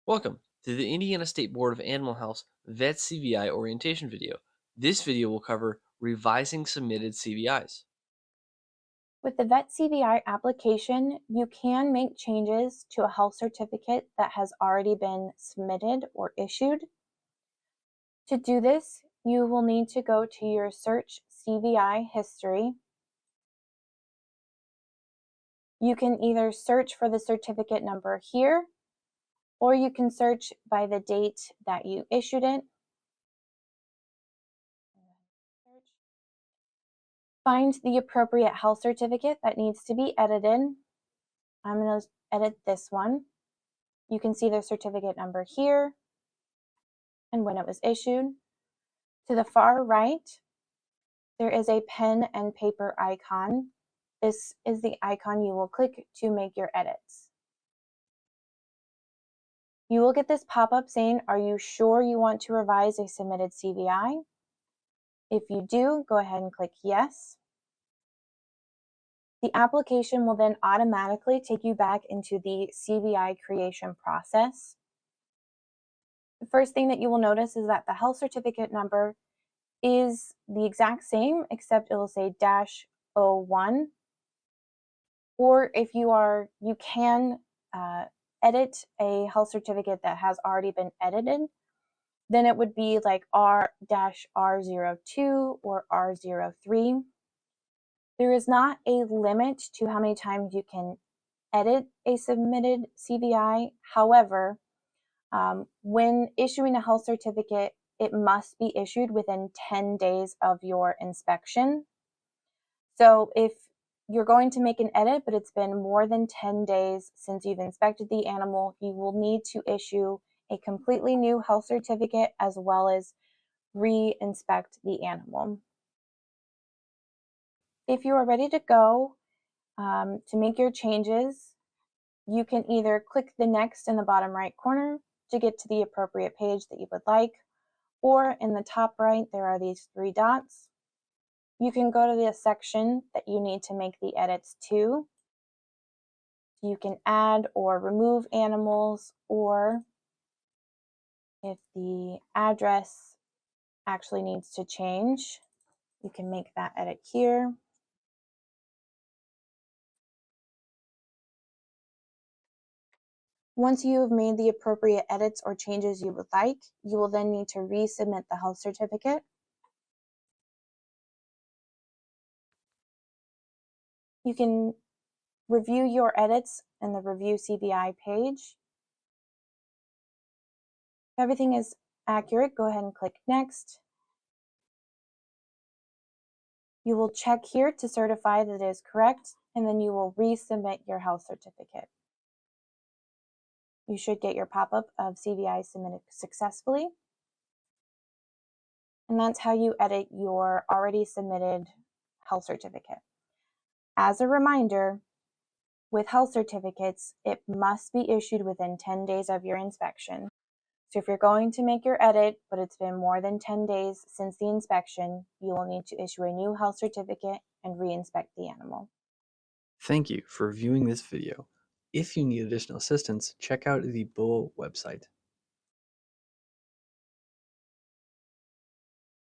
Welcome to the Indiana State Board of Animal Health VET-CVI orientation video. This video will cover revising submitted CVIs. With the VET-CVI application, you can make changes to a health certificate that has already been submitted or issued. To do this, you will need to go to your Search CVI history. You can either search for the certificate number here, or you can search by the date that you issued it. Find the appropriate health certificate that needs to be edited. I'm going to edit this one. You can see the certificate number here and when it was issued. To the far right, there is a pen and paper icon. This is the icon you will click to make your edits. You will get this pop-up saying, "Are you sure you want to revise a submitted CVI?" If you do, go ahead and click yes. The application will then automatically take you back into the CVI creation process. The first thing that you will notice is that the health certificate number is the exact same, except it will say -01. Or if you can edit a health certificate that has already been edited, then it would be like R-R02 or R03. There is not a limit to how many times you can edit a submitted CVI. However, when issuing a health certificate, it must be issued within 10 days of your inspection. So if you're going to make an edit, but it's been more than 10 days since you've inspected the animal, you will need to issue a completely new health certificate as well as re-inspect the animal. If you are ready to go to make your changes, you can either click the next in the bottom right corner to get to the appropriate page that you would like, or in the top right, there are these 3 dots. You can go to the section that you need to make the edits to. You can add or remove animals, or if the address actually needs to change, you can make that edit here. Once you have made the appropriate edits or changes you would like, you will then need to resubmit the health certificate. You can review your edits in the Review CVI page. If everything is accurate, go ahead and click Next. You will check here to certify that it is correct, and then you will resubmit your health certificate. You should get your pop-up of CVI submitted successfully. And that's how you edit your already submitted health certificate. As a reminder, with health certificates, it must be issued within 10 days of your inspection. So if you're going to make your edit, but it's been more than 10 days since the inspection, you will need to issue a new health certificate and re-inspect the animal. Thank you for viewing this video. If you need additional assistance, check out the BOAH website.